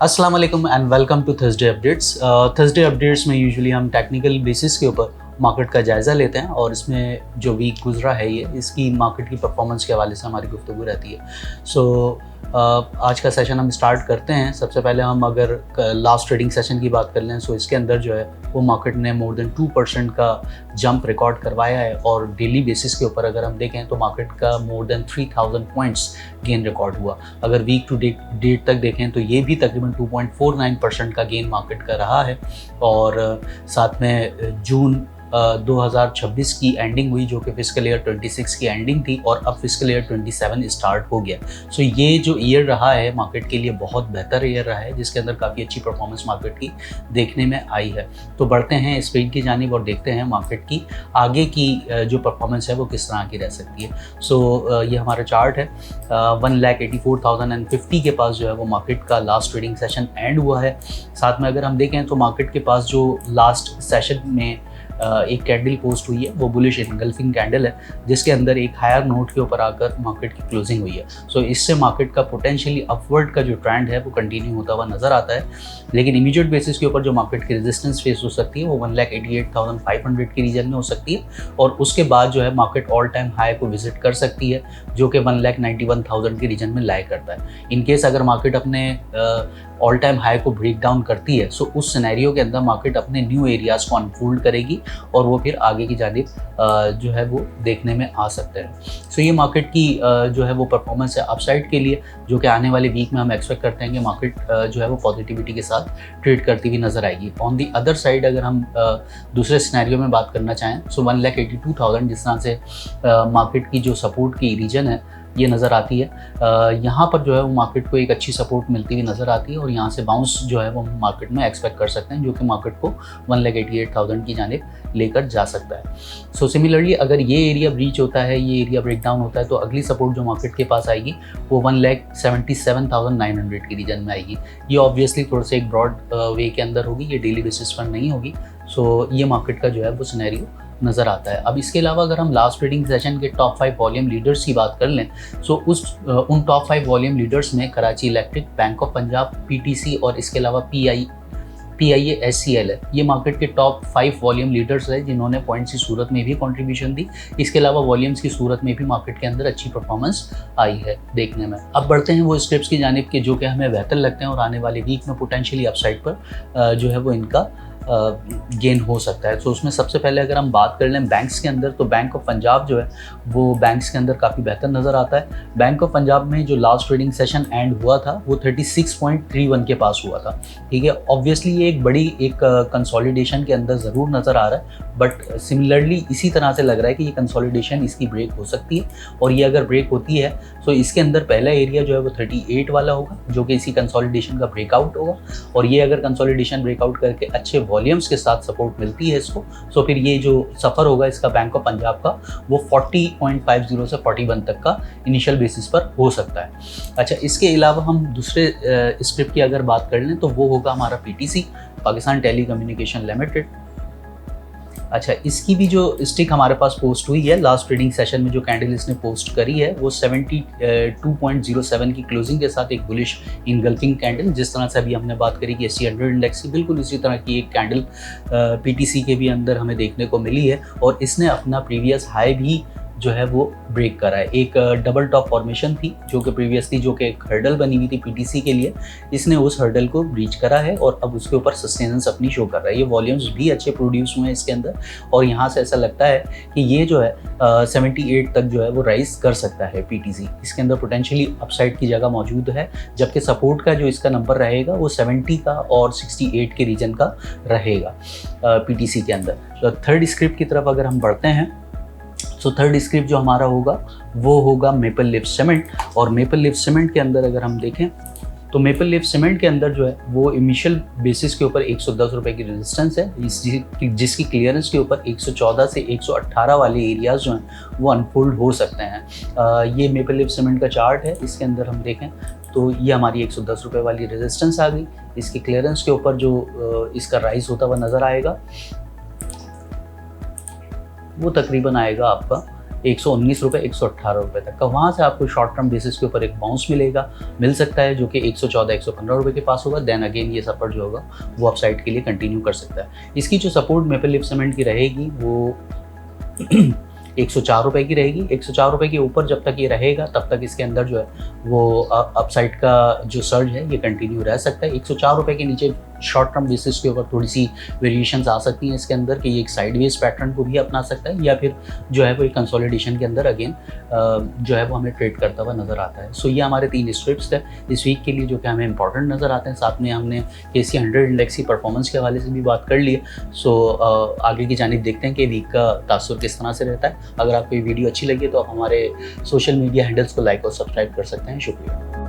अस्सलाम वालेकुम and welcome to Thursday updates. Thursday updates में यूजुअली हम टेक्निकल बेसिस के ऊपर मार्केट का जायज़ा लेते हैं और इसमें जो वीक गुजरा है ये इसकी मार्केट की परफॉर्मेंस के हवाले से हमारी गुफ्तगू रहती है। सो आज का सेशन हम स्टार्ट करते हैं। सबसे पहले हम अगर लास्ट ट्रेडिंग सेशन की बात कर लें सो इसके अंदर जो है वो मार्केट ने मोर देन 2% का जंप रिकॉर्ड करवाया है और डेली बेसिस के ऊपर अगर हम देखें तो मार्केट का more than 3000 points gain record हुआ। अगर वीक टू डेट तक देखें तो ये भी तकरीबन 2.49% का गेन मार्केट का रहा है। और साथ में जून 2026 की एंडिंग हुई जो कि फिस्कल ईयर 26 की एंडिंग थी और अब फिस्कल ईयर 27 स्टार्ट हो गया। सो ये जो ईयर रहा है मार्केट के लिए बहुत बेहतर ईयर रहा है जिसके अंदर काफ़ी अच्छी परफॉर्मेंस मार्केट की देखने में आई है। तो बढ़ते हैं स्क्रीन की जानिब और देखते हैं मार्केट की आगे की जो परफॉर्मेंस है वो किस तरह की रह सकती है। सो ये हमारा चार्ट है। 1,84,050 के पास जो है वो मार्केट का लास्ट ट्रेडिंग सेशन एंड हुआ है। साथ में अगर हम देखें तो मार्केट के पास जो लास्ट सेशन में एक कैंडल पोस्ट हुई है वो बुलिश इनगल्फिंग कैंडल है जिसके अंदर एक हायर नोट के ऊपर आकर मार्केट की क्लोजिंग हुई है। सो इससे मार्केट का पोटेंशियली अपवर्ड का जो ट्रेंड है वो कंटिन्यू होता हुआ नज़र आता है। लेकिन इमीडिएट बेसिस के ऊपर जो मार्केट की रेजिस्टेंस फेस हो सकती है वो 1,88,500 के रीजन में हो सकती है और उसके बाद जो है मार्केट ऑल टाइम हाई को विजिट कर सकती है जो कि 1,91,000 के रीजन में लाई करता है। इन केस अगर मार्केट अपने ऑल टाइम हाई को ब्रेक डाउन करती है सो उस सिनेरियो के अंदर मार्केट अपने न्यू एरियाज़ को अनफोल्ड करेगी और वो फिर आगे की जानिब जो है वो देखने में आ सकते हैं। सो ये मार्केट की जो है वो परफॉर्मेंस है अपसाइड के लिए जो कि आने वाले वीक में हम एक्सपेक्ट करते हैं कि मार्केट जो है वो पॉजिटिविटी के साथ ट्रेड करती हुई नज़र आएगी। ऑन दी अदर साइड अगर हम दूसरे सिनेरियो में बात करना चाहें सो 1,82,000 जिस तरह से मार्केट की जो सपोर्ट की रीजन है ये नज़र आती है। यहाँ पर जो है वो मार्केट को एक अच्छी सपोर्ट मिलती हुई नज़र आती है और यहाँ से बाउंस जो है वो मार्केट में एक्सपेक्ट कर सकते हैं जो कि मार्केट को 1,88,000 की जानिब लेकर जा सकता है। सो सिमिलरली अगर ये एरिया ब्रीच होता है, ये एरिया ब्रेक डाउन होता है तो अगली सपोर्ट जो मार्केट के पास आएगी वो 1,77,900 की रीजन में आएगी। ये ऑब्वियसली थोड़ा सा एक ब्रॉड वे के अंदर होगी, ये डेली बेसिस पर नहीं होगी। सो ये मार्केट का जो है वो सिनेरियो नज़र आता है। अब इसके अलावा अगर हम लास्ट ट्रेडिंग सेशन के टॉप 5 वॉल्यूम लीडर्स की बात कर लें सो उन टॉप 5 वॉल्यूम लीडर्स में Karachi electric, bank of Punjab, PTC और इसके अलावा पीआईए एससीएल है। ये मार्केट के टॉप 5 वॉल्यूम लीडर्स है जिन्होंने पॉइंट्स की सूरत में भी कंट्रीब्यूशन दी। इसके अलावा वॉल्यूम्स की सूरत में भी मार्केट के अंदर अच्छी परफॉर्मेंस आई है देखने में। अब बढ़ते हैं वो स्टेप्स की जानिब के जो कि हमें बेहतर लगते हैं और आने वाले वीक में पोटेंशियली अपसाइड पर जो है वो इनका गेन हो सकता है। तो उसमें सबसे पहले अगर हम बात कर लें बैंक्स के अंदर तो बैंक ऑफ पंजाब जो है वो बैंक्स के अंदर काफ़ी बेहतर नज़र आता है। बैंक ऑफ पंजाब में जो लास्ट ट्रेडिंग सेशन एंड हुआ था वो 36.31 के पास हुआ था। ठीक है, ऑब्वियसली ये एक बड़ी एक कंसोलिडेशन के अंदर ज़रूर नज़र आ रहा है बट सिमिलरली इसी तरह से लग रहा है कि ये कंसोलिडेशन इसकी ब्रेक हो सकती है और ये अगर ब्रेक होती है तो इसके अंदर पहला एरिया जो है वो 38 वाला होगा जो कि इसी कंसोलिडेशन का ब्रेकआउट होगा और ये अगर कंसोलिडेशन ब्रेकआउट करके अच्छे वॉल्यूम्स के साथ सपोर्ट मिलती है इसको सो फिर ये जो सफ़र होगा इसका बैंक ऑफ पंजाब का वो 40.50 से 41 तक का इनिशियल बेसिस पर हो सकता है। अच्छा, इसके अलावा हम दूसरे स्क्रिप्ट की अगर बात कर लें तो वो होगा हमारा PTC, Pakistan telecommunication limited. अच्छा, इसकी भी जो स्टिक हमारे पास पोस्ट हुई है लास्ट ट्रेडिंग सेशन में जो कैंडल इसने पोस्ट करी है वो 72.07 की क्लोजिंग के साथ एक बुलिश इनगल्फिंग कैंडल, जिस तरह से अभी हमने बात करी कि ST100 इंडेक्स की बिल्कुल इसी तरह की एक कैंडल पीटीसी के भी अंदर हमें देखने को मिली है और इसने अपना प्रीवियस हाई भी जो है वो ब्रेक करा है। एक डबल टॉप फॉर्मेशन थी जो कि प्रीवियसली जो कि एक हर्डल बनी हुई थी पीटीसी के लिए, इसने उस हर्डल को ब्रीच करा है और अब उसके ऊपर सस्टेनेंस अपनी शो कर रहा है। ये वॉल्यूम्स भी अच्छे प्रोड्यूस हुए हैं इसके अंदर और यहाँ से ऐसा लगता है कि ये जो है 78 तक जो है वो राइज कर सकता है पीटीसी। इसके अंदर पोटेंशियली अपसाइड की जगह मौजूद है जबकि सपोर्ट का जो इसका नंबर रहेगा वो 70 का और 68 के रीजन का रहेगा पीटीसी के अंदर। तो थर्ड स्क्रिप्ट की तरफ अगर हम बढ़ते हैं सो थर्ड स्क्रिप्ट जो हमारा होगा वो होगा मेपल लीफ सीमेंट और मेपल लीफ सीमेंट के अंदर अगर हम देखें तो मेपल लीफ सीमेंट के अंदर जो है वो इनिशियल बेसिस के ऊपर 110 रुपये की रेजिस्टेंस है जिसकी क्लियरेंस के ऊपर 114 से 118 वाले एरियाज जो हैं वो अनफोल्ड हो सकते हैं। ये मेपल लीफ सीमेंट का चार्ट है, इसके अंदर हम देखें तो ये हमारी 110 रुपये वाली रेजिस्टेंस आ गई। इसकी क्लियरेंस के ऊपर जो इसका राइज होता हुआ नज़र आएगा वो तकरीबन आएगा आपका 119 रुपये 118 रुपये तक का। वहाँ से आपको शॉर्ट टर्म बेसिस के ऊपर एक बाउंस मिल सकता है जो कि 114 115 रुपये के पास होगा। देन अगेन ये सपोर्ट जो होगा वो अपसाइड के लिए कंटिन्यू कर सकता है। इसकी जो सपोर्ट मेपल लीफ सीमेंट की रहेगी वो 104 रुपये की रहेगी। 104 रुपये के ऊपर जब तक ये रहेगा तब तक इसके अंदर जो है वो अपसाइड का जो सर्ज है ये कंटिन्यू रह सकता है। 104 रुपये के नीचे शॉर्ट टर्म बेसिस के ऊपर थोड़ी सी वेरिएशंस आ सकती हैं इसके अंदर कि ये एक साइडवेज पैटर्न को भी अपना सकता है या फिर जो है वो एक कंसोलिडेशन के अंदर अगेन जो है वो हमें ट्रेड करता हुआ नज़र आता है। सो ये हमारे 3 स्ट्रिप्स है इस वीक के लिए जो कि हमें इंपॉर्टेंट नज़र आते हैं। साथ में हमने KC 100 इंडेक्स की परफॉर्मेंस के हवाले से भी बात कर ली है। सो आगे की जानिब देखते हैं कि वीक का तासुर किस तरह से रहता है। अगर आपको ये वीडियो अच्छी लगी तो आप हमारे सोशल मीडिया हैंडल्स को लाइक और सब्सक्राइब कर सकते हैं। शुक्रिया।